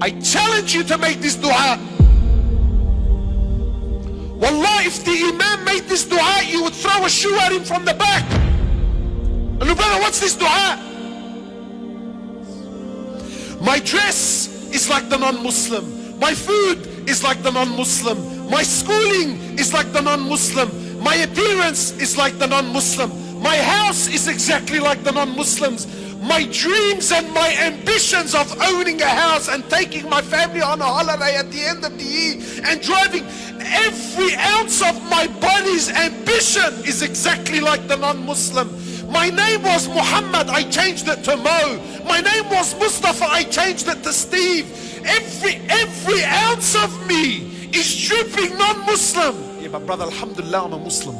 I challenge you to make this dua. Wallah, if the Imam made this dua, you would throw a shoe at him from the back. And look, brother, what's this dua? My dress is like the non-Muslim. My food is like the non-Muslim. My schooling is like the non-Muslim. My appearance is like the non-Muslim. My house is exactly like the non-Muslims. My dreams and my ambitions of owning a house and taking my family on a holiday at the end of the year and driving, every ounce of my body's ambition is exactly like the non-Muslim. My name was Muhammad, I changed it to Mo. My name was Mustafa, I changed it to Steve. Every ounce of me is dripping non-Muslim. Yeah, but brother, alhamdulillah, I'm a Muslim.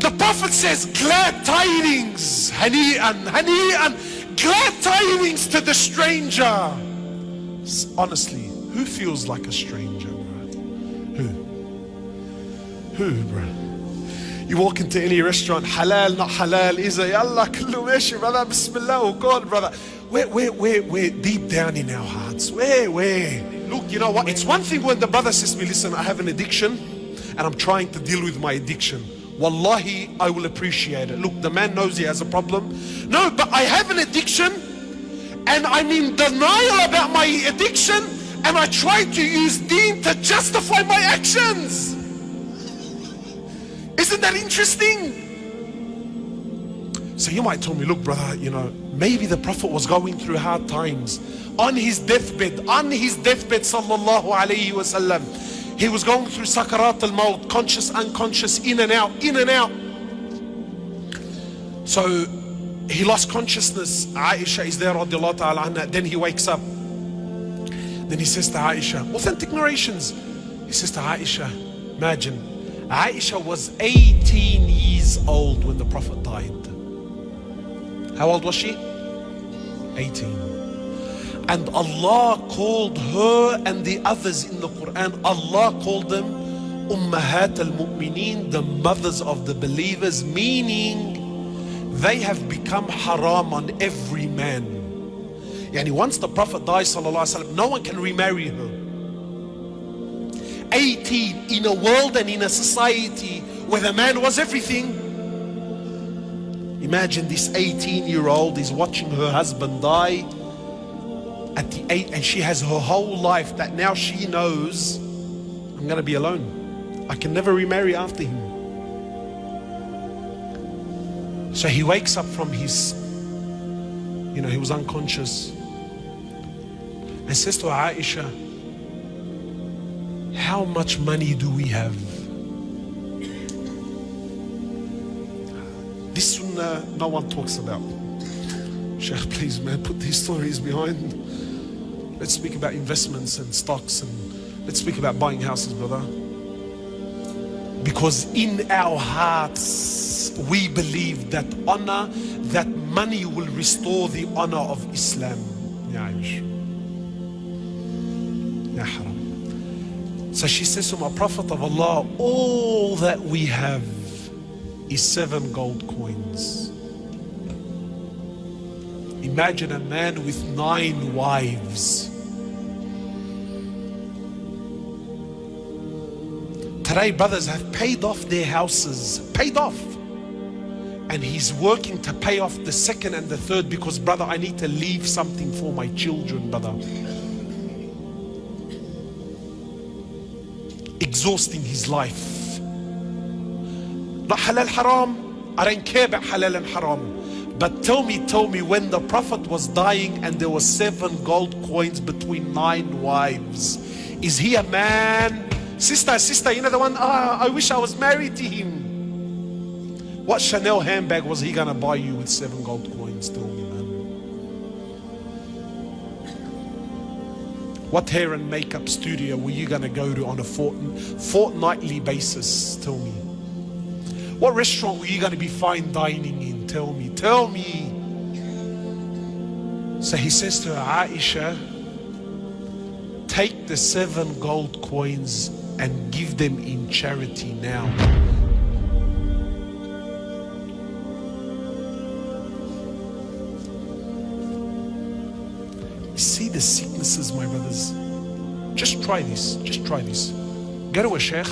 The Prophet says, glad tidings, hani'an, hani'an, glad tidings to the stranger. Honestly, who feels like a stranger, bro? Who, bro? You walk into any restaurant, halal, not halal, is a yallah, kullu meshi, brother, bismillah, oh God, brother. We're deep down in our hearts. Where? Look, you know what? It's one thing when the brother says to me, listen, I have an addiction and I'm trying to deal with my addiction. Wallahi, I will appreciate it. Look, the man knows he has a problem. No, but I have an addiction and I'm in denial about my addiction and I try to use deen to justify my actions. Isn't that interesting? So you might tell me, look brother, you know, maybe the Prophet was going through hard times. On his deathbed, sallallahu alayhi wasallam, he was going through sakarat al-maut, conscious, unconscious, in and out. So he lost consciousness. Aisha is there, radiallahu ta'ala anha. Then he wakes up. Then he says to Aisha, authentic narrations, he says to Aisha, imagine, Aisha was 18 years old when the Prophet died. How old was she? 18. And Allah called her and the others in the Quran, Allah called them Ummahat al-Mu'mineen, the mothers of the believers, meaning they have become haram on every man. Yani once the Prophet dies, sallallahu alaihi wasallam, no one can remarry her. 18 in a world and in a society where the man was everything. Imagine this 18-year-old is watching her husband die at the age, and she has her whole life that now she knows, I'm going to be alone. I can never remarry after him. So he wakes up from his, you know, he was unconscious, and says to Aisha, how much money do we have? This sunnah no one talks about. Sheikh, please man, put these stories behind. Let's speak about investments and stocks, and let's speak about buying houses, brother. Because in our hearts, we believe that honor, that money will restore the honor of Islam. Ya Aish. Ya haram. So she says to my Prophet of Allah, all that we have is 7 gold coins. Imagine a man with 9 wives. Today brothers have paid off their houses, paid off. And he's working to pay off the 2nd and the 3rd because brother, I need to leave something for my children, brother. Exhausting his life. Not halal haram. I don't care about halal and haram. But tell me when the Prophet was dying and there were 7 gold coins between 9 wives, is he a man? Sister, you know the one, I wish I was married to him. What Chanel handbag was he gonna buy you with 7 gold coins? Tell me, man. What hair and makeup studio were you gonna go to on a fortnightly basis? Tell me. What restaurant were you gonna be fine dining in? Tell me. So he says to Aisha, take the 7 gold coins and give them in charity now. See the sicknesses, my brothers. Just try this. Just try this. Go to a sheikh.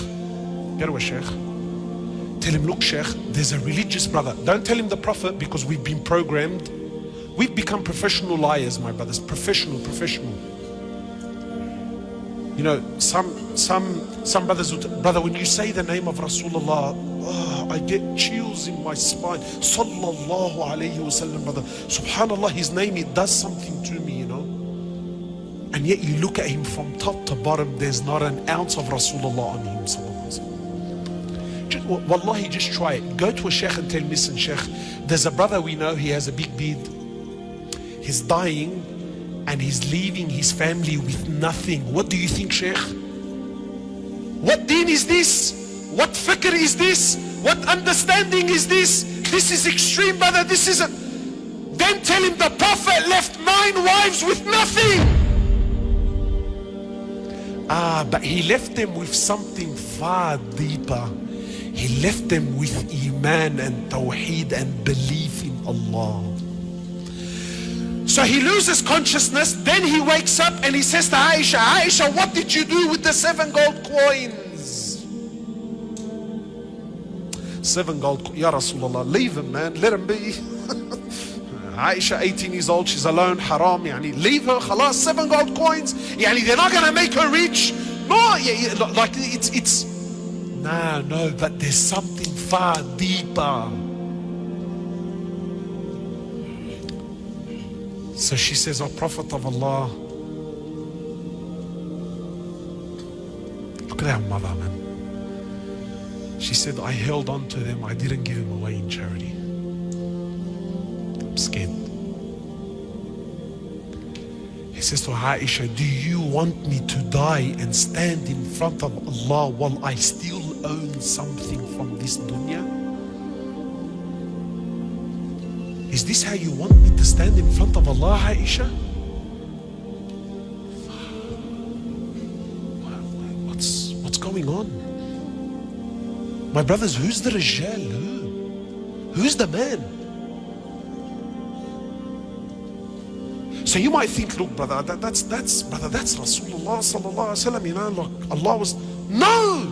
Go to a sheikh. Tell him, look, sheikh, there's a religious brother. Don't tell him the prophet, because we've been programmed. We've become professional liars, my brothers. Professional. You know, some brothers would, brother, when you say the name of Rasulullah, oh, I get chills in my spine. Sallallahu alayhi wasallam, brother. Subhanallah, his name, it does something to me, you know. And yet you look at him from top to bottom, there's not an ounce of Rasulullah on him. Wallahi, just try it. Go to a sheikh and tell him, listen, sheikh, there's a brother we know, he has a big beard. He's dying and he's leaving his family with nothing. What do you think, sheikh? What deen is this? What fikr is this? What understanding is this? This is extreme, brother. This isn't. Then tell him the prophet left 9 wives with nothing. But he left them with something far deeper. He left them with Iman and Tawheed and belief in Allah. So he loses consciousness, then he wakes up and he says to Aisha, Aisha, what did you do with the 7 gold coins? 7 gold coins. Ya Rasulullah, leave him, man, let him be. Aisha, 18 years old, she's alone, haram, yani, leave her, khalas, 7 gold coins, yani, they're not gonna make her rich. No, like it's no, but there's something far deeper. So she says, oh Prophet of Allah, look at our mother, man. She said, I held on to them, I didn't give them away in charity. I'm scared. He says to Aisha, do you want me to die and stand in front of Allah while I still own something from this dunya? Is this how you want me to stand in front of Allah, Aisha? What's going on? My brothers, who's the Rijal? Who's the man? So you might think, look, brother, that's Rasulullah sallallahu alaihi wasallam. You know, look, Allah was no.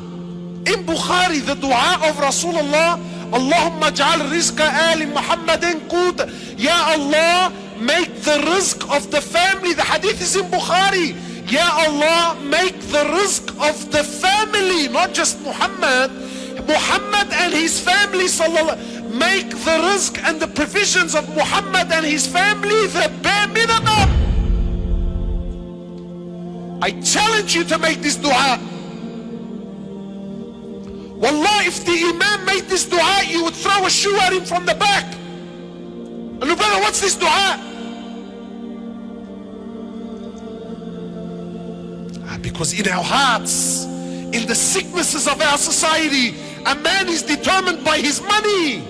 In Bukhari, the dua of Rasulullah, Allahumma ja'al rizqa ali Muhammadin qut. Ya Allah, make the rizq of the family. The hadith is in Bukhari. Ya Allah, make the rizq of the family, not just Muhammad. Muhammad and his family, sallallahu. Make the rizq and the provisions of Muhammad and his family the bare minimum. I challenge you to make this dua. Wallah, if the Imam made this dua, you would throw a shoe at him from the back. And look, brother, what's this dua? Because in our hearts, in the sicknesses of our society, a man is determined by his money.